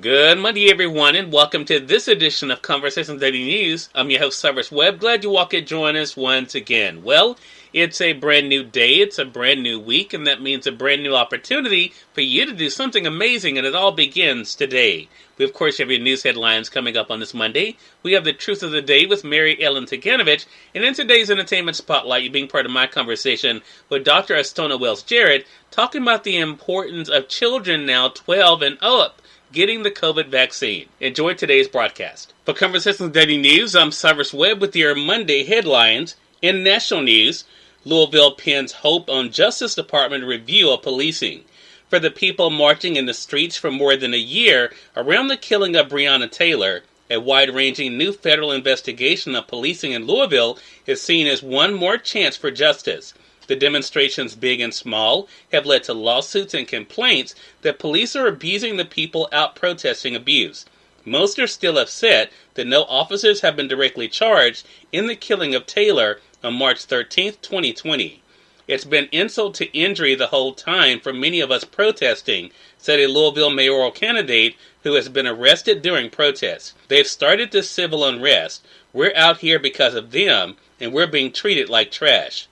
Good Monday, everyone, and welcome to this edition of Conversations Daily News. I'm your host, Cyrus Webb. Glad you all could join us once again. Well, it's a brand new day, it's a brand new week, and that means a brand new opportunity for you to do something amazing, and it all begins today. We, of course, have your news headlines coming up on this Monday. We have the Truth of the Day with Mary Ellen Ciganovich, and in today's Entertainment Spotlight, you're being part of my conversation with Dr. Astona Wells-Jarrett, talking about the importance of children now 12 and up getting the COVID vaccine. Enjoy today's broadcast. For Conversations Daily News, I'm Cyrus Webb with your Monday headlines. In national news, Louisville pins hope on Justice Department review of policing. For the people marching in the streets for more than a year around the killing of Breonna Taylor, a wide-ranging new federal investigation of policing in Louisville is seen as one more chance for justice. The demonstrations, big and small, have led to lawsuits and complaints that police are abusing the people out protesting abuse. Most are still upset that no officers have been directly charged in the killing of Taylor on March 13, 2020. It's been insult to injury the whole time for many of us protesting, said a Louisville mayoral candidate who has been arrested during protests. They've started this civil unrest. We're out here because of them, and we're being treated like trash.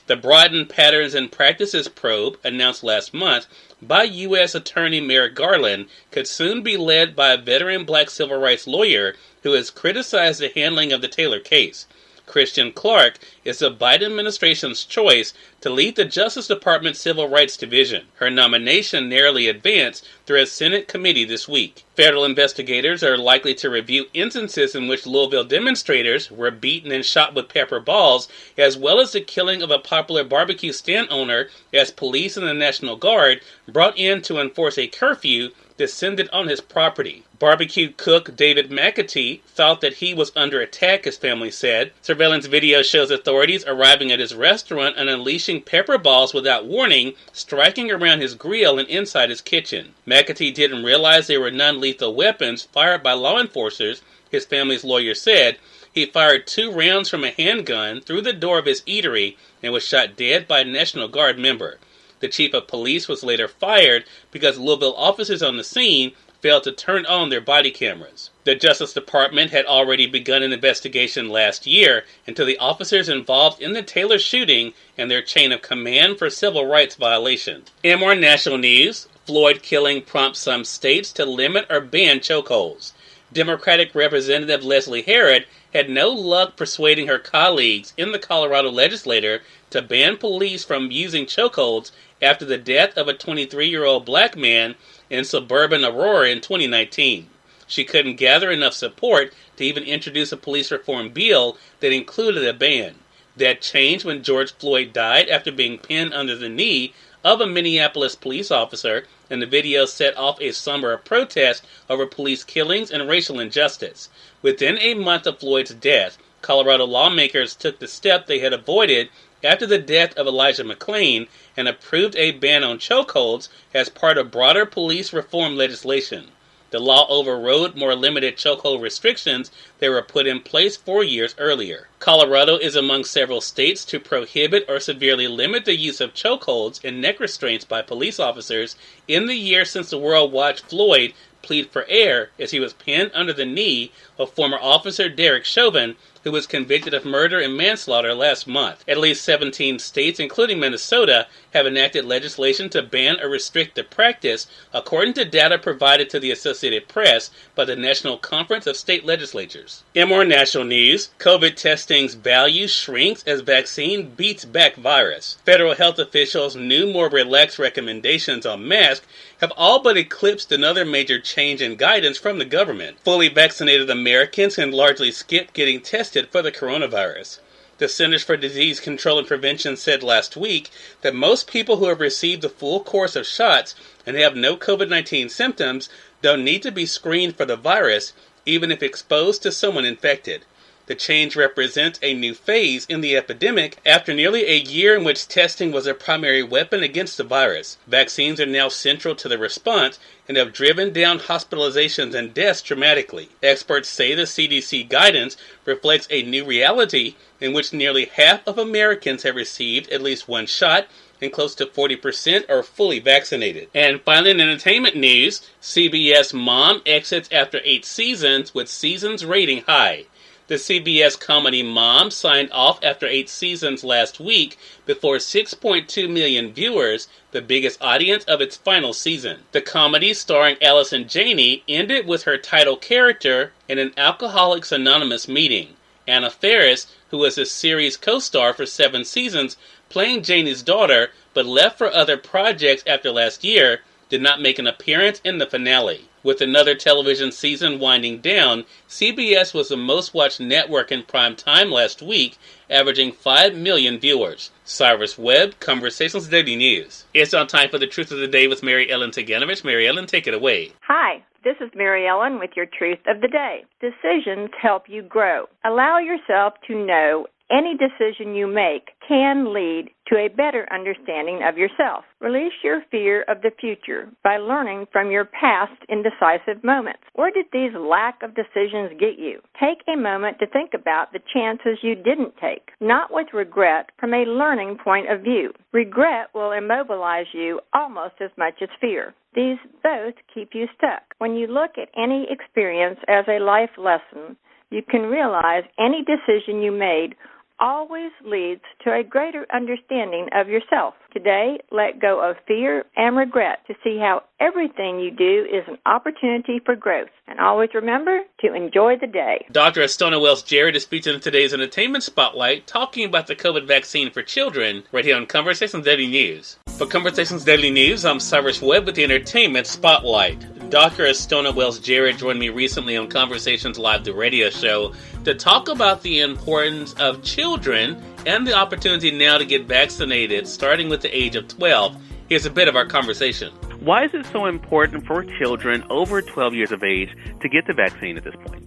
The Broadened Patterns and Practices probe, announced last month by U.S. Attorney Merrick Garland, could soon be led by a veteran black civil rights lawyer who has criticized the handling of the Taylor case. Christian Clark is the Biden administration's choice to lead the Justice Department Civil Rights Division. Her nomination narrowly advanced through a Senate committee this week. Federal investigators are likely to review instances in which Louisville demonstrators were beaten and shot with pepper balls, as well as the killing of a popular barbecue stand owner as police and the National Guard brought in to enforce a curfew descended on his property. Barbecue cook David McAtee thought that he was under attack, his family said. Surveillance video shows authorities arriving at his restaurant and unleashing pepper balls without warning, striking around his grill and inside his kitchen. McAtee didn't realize they were non-lethal weapons fired by law enforcers, his family's lawyer said. He fired 2 rounds from a handgun through the door of his eatery and was shot dead by a National Guard member. The chief of police was later fired because Louisville officers on the scene failed to turn on their body cameras. The Justice Department had already begun an investigation last year into the officers involved in the Taylor shooting and their chain of command for civil rights violations. In more national news, Floyd killing prompts some states to limit or ban chokeholds. Democratic Representative Leslie Herod had no luck persuading her colleagues in the Colorado legislature to ban police from using chokeholds after the death of a 23-year-old black man in suburban Aurora in 2019. She couldn't gather enough support to even introduce a police reform bill that included a ban. That changed when George Floyd died after being pinned under the knee of a Minneapolis police officer, and the video set off a summer of protest over police killings and racial injustice. Within a month of Floyd's death, Colorado lawmakers took the step they had avoided after the death of Elijah McClain and approved a ban on chokeholds as part of broader police reform legislation. The law overrode more limited chokehold restrictions that were put in place 4 years earlier. Colorado is among several states to prohibit or severely limit the use of chokeholds and neck restraints by police officers in the year since the world watched Floyd plead for air as he was pinned under the knee of former officer Derek Chauvin, who was convicted of murder and manslaughter last month. At least 17 states, including Minnesota, have enacted legislation to ban or restrict the practice, according to data provided to the Associated Press by the National Conference of State Legislatures. In more national news, COVID testing's value shrinks as vaccine beats back virus. Federal health officials' new, more relaxed recommendations on masks have all but eclipsed another major change in guidance from the government. Fully vaccinated Americans can largely skip getting tested for the coronavirus. The Centers for Disease Control and Prevention said last week that most people who have received the full course of shots and have no COVID-19 symptoms don't need to be screened for the virus, even if exposed to someone infected. The change represents a new phase in the epidemic after nearly a year in which testing was a primary weapon against the virus. Vaccines are now central to the response and have driven down hospitalizations and deaths dramatically. Experts say the CDC guidance reflects a new reality in which nearly half of Americans have received at least one shot and close to 40% are fully vaccinated. And finally, in entertainment news, CBS Mom exits after 8 seasons with seasons rating high. The CBS comedy Mom signed off after 8 seasons last week before 6.2 million viewers, the biggest audience of its final season. The comedy, starring Allison Janney, ended with her title character in an Alcoholics Anonymous meeting. Anna Faris, who was the series co-star for 7 seasons, playing Janney's daughter, but left for other projects after last year, did not make an appearance in the finale. With another television season winding down, CBS was the most watched network in prime time last week, averaging 5 million viewers. Cyrus Webb, Conversations Daily News. It's on time for the Truth of the Day with Mary Ellen Ciganovich. Mary Ellen, take it away. Hi, this is Mary Ellen with your Truth of the Day. Decisions help you grow. Allow yourself to know any decision you make can lead to a better understanding of yourself. Release your fear of the future by learning from your past indecisive moments. Where did these lack of decisions get you? Take a moment to think about the chances you didn't take, not with regret, from a learning point of view. Regret will immobilize you almost as much as fear. These both keep you stuck. When you look at any experience as a life lesson, you can realize any decision you made always leads to a greater understanding of yourself. Today, let go of fear and regret to see how everything you do is an opportunity for growth. And always remember to enjoy the day. Dr. Estona Wells-Jarrett is featured in today's Entertainment Spotlight, talking about the COVID vaccine for children, right here on Conversations Daily News. For Conversations Daily News, I'm Cyrus Webb with the Entertainment Spotlight. Dr. Estona Wells-Jarrett joined me recently on Conversations Live, the radio show, to talk about the importance of children and the opportunity now to get vaccinated, starting with the age of 12. Here's a bit of our conversation. Why is it so important for children over 12 years of age to get the vaccine at this point?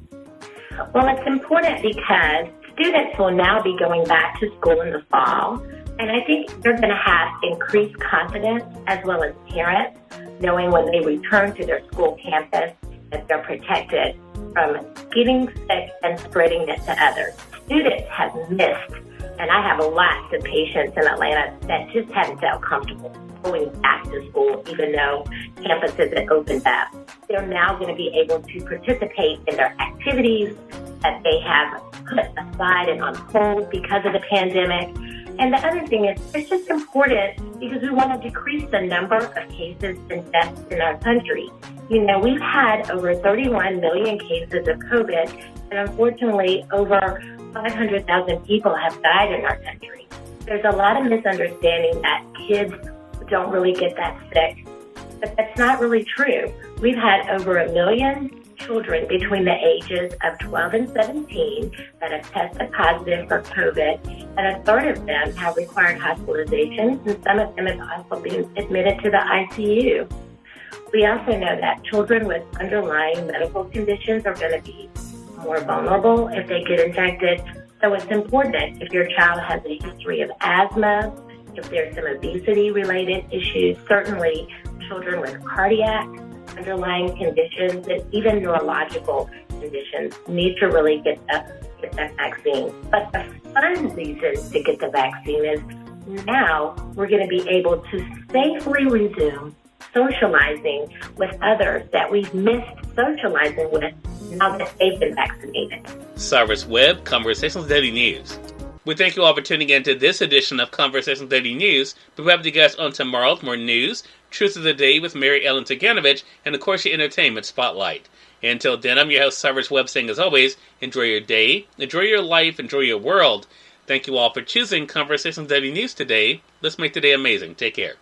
Well, it's important because students will now be going back to school in the fall, and I think they're going to have increased confidence as well as parents, knowing when they return to their school campus that they're protected from getting sick and spreading it to others. Students have missed, and I have lots of patients in Atlanta that just haven't felt comfortable going back to school, even though campuses have opened up. They're now going to be able to participate in their activities that they have put aside and on hold because of the pandemic. And the other thing is, it's just important because we want to decrease the number of cases and deaths in our country. You know, we've had over 31 million cases of COVID, and unfortunately, over 500,000 people have died in our country. There's a lot of misunderstanding that kids don't really get that sick, but that's not really true. We've had over 1 million children between the ages of 12 and 17 that have tested positive for COVID, and a third of them have required hospitalizations, and some of them have also been admitted to the ICU. We also know that children with underlying medical conditions are going to be more vulnerable if they get infected. So it's important if your child has a history of asthma, if there's some obesity-related issues, certainly children with cardiac underlying conditions and even neurological conditions need to really get that vaccine. But the fun reason to get the vaccine is now we're going to be able to safely resume socializing with others that we've missed socializing with now that they've been vaccinated. Cyrus Webb, Conversations Daily News. We thank you all for tuning in to this edition of Conversations Daily News. We'll have you guys on tomorrow with more news, Truth of the Day with Mary Ellen Ciganovich, and of course your Entertainment Spotlight. Until then, I'm your host Cyrus Webb saying as always, enjoy your day, enjoy your life, enjoy your world. Thank you all for choosing Conversations Daily News today. Let's make today amazing. Take care.